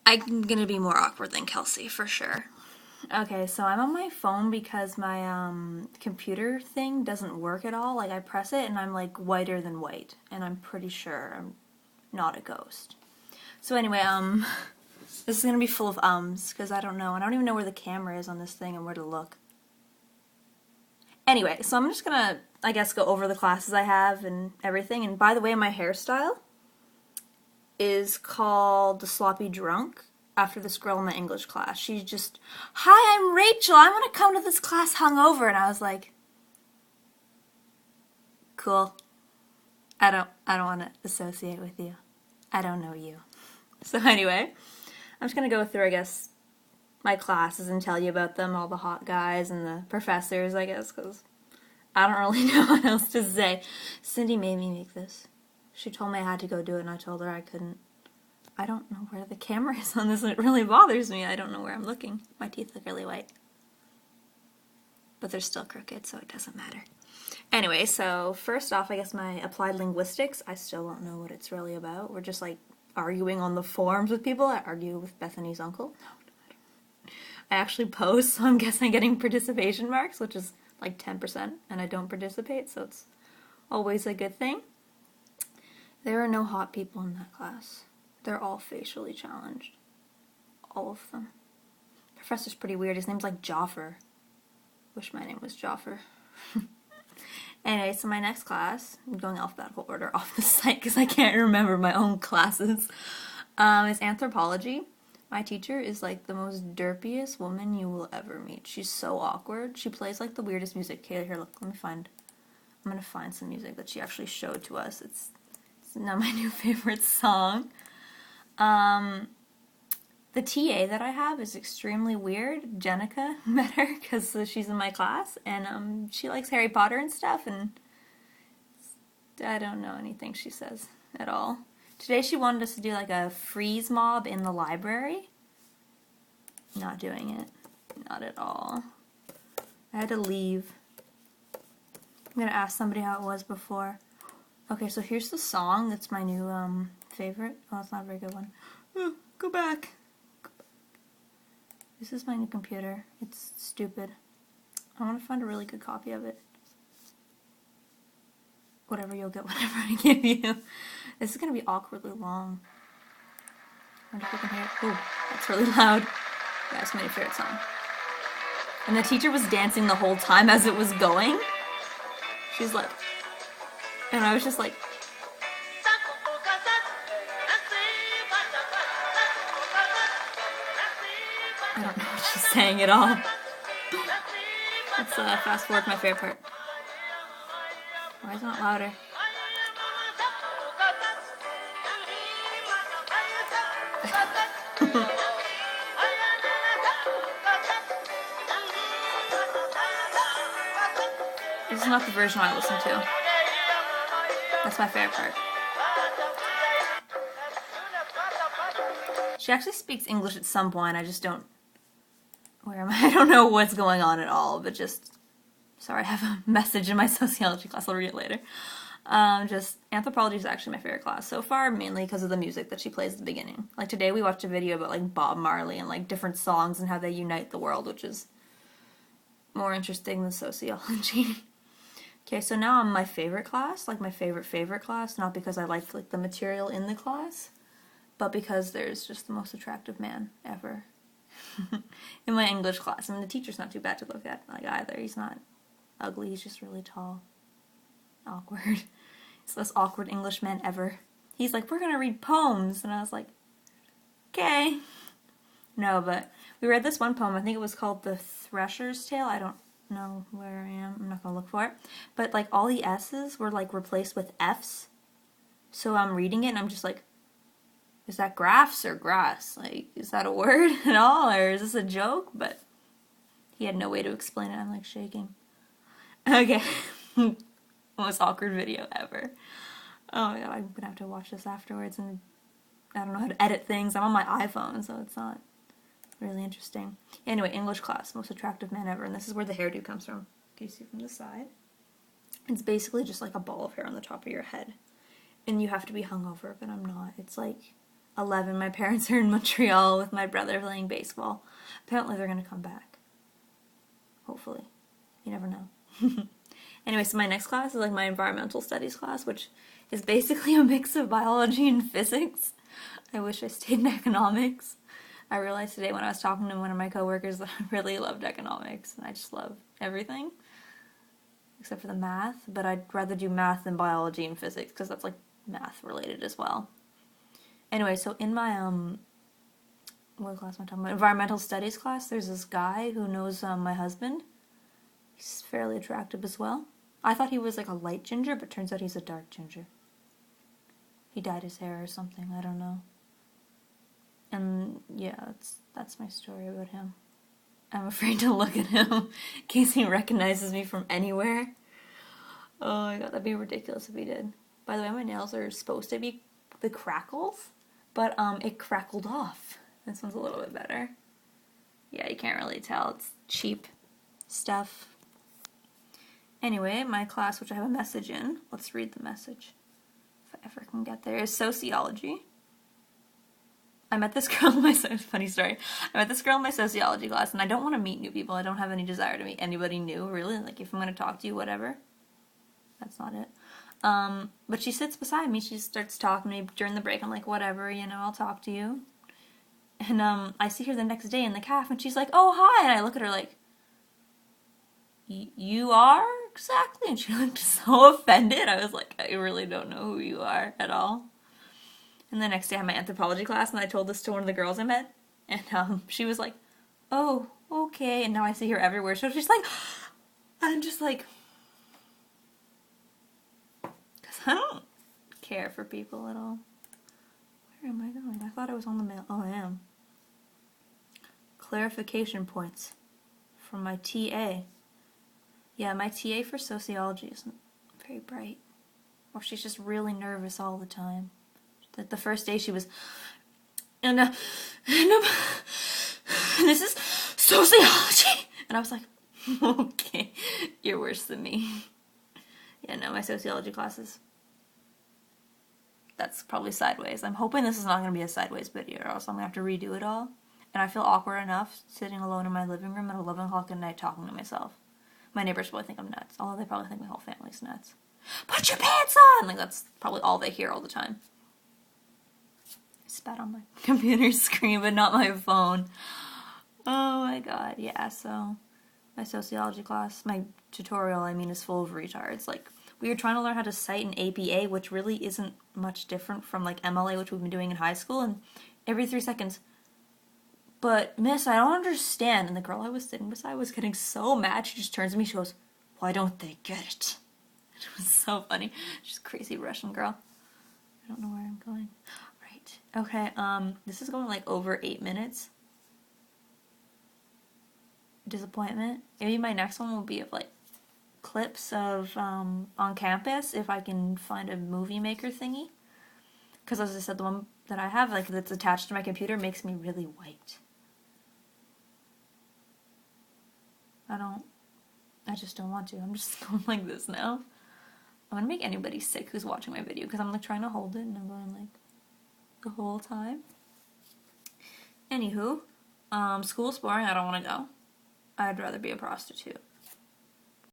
I'm gonna be more awkward than Kelsey for sure. Okay, so I'm on my phone because my computer thing doesn't work at all. Like I press it and I'm like whiter than white, and I'm pretty sure I'm not a ghost. So anyway, this is gonna be full of ums because I don't know. I don't even know where the camera is on this thing and where to look. Anyway, so I'm just gonna, I guess, go over the classes I have and everything. And by the way, my hairstyle is called the Sloppy Drunk after this girl in my English class. She's just, "Hi, I'm Rachel. I'm gonna come to this class hungover." And I was like, "Cool. I don't want to associate with you. I don't know you." So anyway, I'm just gonna go through, I guess, my classes and tell you about them, all the hot guys and the professors, I guess, because I don't really know what else to say. Cindy made me make this. She told me I had to go do it, and I told her I couldn't. I don't know where the camera is on this, and it really bothers me. I don't know where I'm looking. My teeth look really white. But they're still crooked, so it doesn't matter. Anyway, so first off, I guess my applied linguistics, I still don't know what it's really about. We're just like arguing on the forums with people. I argue with Bethany's uncle. No, I don't. I actually post, so I'm guessing getting participation marks, which is like 10%, and I don't participate, so it's always a good thing. There are no hot people in that class. They're all facially challenged. All of them. Professor's pretty weird. His name's like Joffer. Wish my name was Joffer. Anyway, so my next class, I'm going alphabetical order off the site because I can't remember my own classes, is anthropology. My teacher is like the most derpiest woman you will ever meet. She's so awkward. She plays like the weirdest music. Okay, here, look, I'm gonna find some music that she actually showed to us. It's not my new favorite song. The TA that I have is extremely weird. Jenica met her because she's in my class, and she likes Harry Potter and stuff, and I don't know anything she says at all. Today she wanted us to do like a freeze mob in the library. Not doing it. Not at all. I had to leave. I'm gonna ask somebody how it was before. Okay, so here's the song that's my new favorite. Oh, it's not a very good one. Go back. This is my new computer. It's stupid. I want to find a really good copy of it. Whatever, you'll get whatever I give you. This is going to be awkwardly long. I wonder if you can hear it. Ooh, that's really loud. Yeah, it's my new favorite song. And the teacher was dancing the whole time as it was going. She's like... And I was just like... I don't know what she's saying at all. Let's fast forward to my favorite part. Why is it not louder? This is not the version I listen to. That's my favorite part. She actually speaks English at some point. I just don't... Where am I? I don't know what's going on at all, but just... Sorry, I have a message in my sociology class. I'll read it later. Just, anthropology is actually my favorite class so far, mainly because of the music that she plays at the beginning. Like today we watched a video about like Bob Marley and like different songs and how they unite the world, which is more interesting than sociology. Okay, so now I'm my favorite class, like my favorite class, not because I like the material in the class, but because there's just the most attractive man ever. In my English class. I mean, the teacher's not too bad to look at, like, either. He's not ugly, he's just really tall. Awkward. He's the most awkward Englishman ever. He's like, "We're gonna read poems," and I was like, okay. No, but we read this one poem, I think it was called The Thresher's Tale. I don't know where I am, I'm not gonna look for it. But, like, all the S's were, like, replaced with F's. So I'm reading it, and I'm just like, is that graphs or grass? Like, is that a word at all? Or is this a joke? But he had no way to explain it. I'm like shaking. Okay. Most awkward video ever. Oh my god, I'm gonna have to watch this afterwards, and I don't know how to edit things. I'm on my iPhone, so it's not really interesting. Anyway, English class, most attractive man ever. And this is where the hairdo comes from. Can you see from the side? It's basically just like a ball of hair on the top of your head. And you have to be hungover, but I'm not. It's like 11, my parents are in Montreal with my brother playing baseball. Apparently they're going to come back. Hopefully. You never know. Anyway, so my next class is like my environmental studies class, which is basically a mix of biology and physics. I wish I stayed in economics. I realized today when I was talking to one of my coworkers that I really loved economics, and I just love everything except for the math, but I'd rather do math than biology and physics because that's like math related as well. Anyway, so in my what class am I talking about? Environmental studies class, there's this guy who knows my husband. He's fairly attractive as well. I thought he was like a light ginger, but turns out he's a dark ginger. He dyed his hair or something, I don't know. And yeah, that's my story about him. I'm afraid to look at him in case he recognizes me from anywhere. Oh my god, that'd be ridiculous if he did. By the way, my nails are supposed to be the crackles, but it crackled off. This one's a little bit better. Yeah, you can't really tell. It's cheap stuff. Anyway, my class, which I have a message in, let's read the message, if I ever can get there, is sociology. I met this girl in my, funny story, I met this girl in my sociology class, and I don't want to meet new people. I don't have any desire to meet anybody new, really. Like, if I'm going to talk to you, whatever. That's not it. But she sits beside me. She starts talking to me during the break. I'm like, whatever, you know, I'll talk to you. And I see her the next day in the caf, and she's like, oh, hi. And I look at her like, you are? Exactly. And she looked so offended. I was like, I really don't know who you are at all. And the next day I had my anthropology class, and I told this to one of the girls I met, and she was like, oh, okay. And now I see her everywhere. So she's like, I'm just like, because I don't care for people at all. Where am I going? I thought I was on the mail. Oh, I am. Clarification points from my TA. Yeah, my TA for sociology isn't very bright. Or she's just really nervous all the time. Like the first day she was, and this is sociology. And I was like, okay, you're worse than me. Yeah, no, my sociology classes, that's probably sideways. I'm hoping this is not going to be a sideways video, or else I'm going to have to redo it all. And I feel awkward enough sitting alone in my living room at 11 o'clock at night talking to myself. My neighbors probably think I'm nuts, although they probably think my whole family's nuts. Put your pants on! Like, that's probably all they hear all the time. I spat on my computer screen, but not my phone. Oh my god, yeah, so my sociology class, my tutorial, I mean, is full of retards. Like, we were trying to learn how to cite an APA, which really isn't much different from, like, MLA, which we've been doing in high school, and every 3 seconds, but, miss, I don't understand. And the girl I was sitting beside was getting so mad, she just turns to me, she goes, why don't they get it? It was so funny. She's a crazy Russian girl. I don't know where I'm going. Right. Okay, this is going like over 8 minutes. Disappointment. Maybe my next one will be of like clips of on campus, if I can find a movie maker thingy. Because as I said, the one that I have, like, that's attached to my computer makes me really white. I just don't want to. I'm just going like this now. I'm gonna make anybody sick who's watching my video, because I'm like trying to hold it and I'm going like the whole time. Anywho, school's boring. I don't want to go. I'd rather be a prostitute.